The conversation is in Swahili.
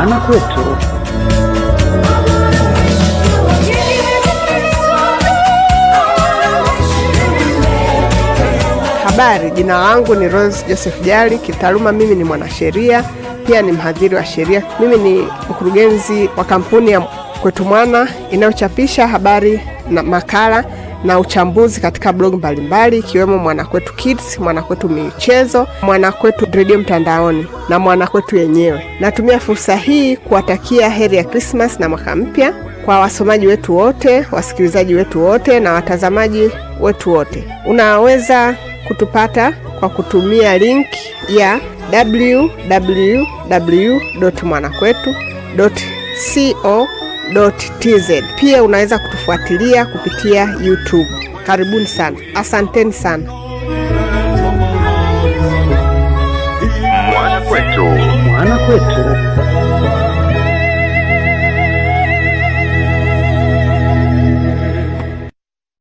Mwanakwetu. Habari, jina langu ni Rose Joseph Jali. Kitaaluma mimi ni mwanasheria, pia ni mhadhiri wa sheria. Mimi ni mkurugenzi wa kampuni ya Kwetu Mwana inayochapisha habari na makala na uchambuzi katika blog mbalimbali ikiwemo Mwanakwetu Kids, Mwanakwetu Michezo, Mwanakwetu Radio Mtandaoni na Mwanakwetu yenyewe. Natumia fursa hii kuwatakia heri ya Christmas na mwaka mpya kwa wasomaji wetu wote, wasikilizaji wetu wote na watazamaji wetu wote. Unaweza kutupata kwa kutumia link ya www.mwanakwetu.co.tz. Pia unaweza kutufuatilia kupitia YouTube. Karibuni sana. Asanteni sana. Mwanakwetu.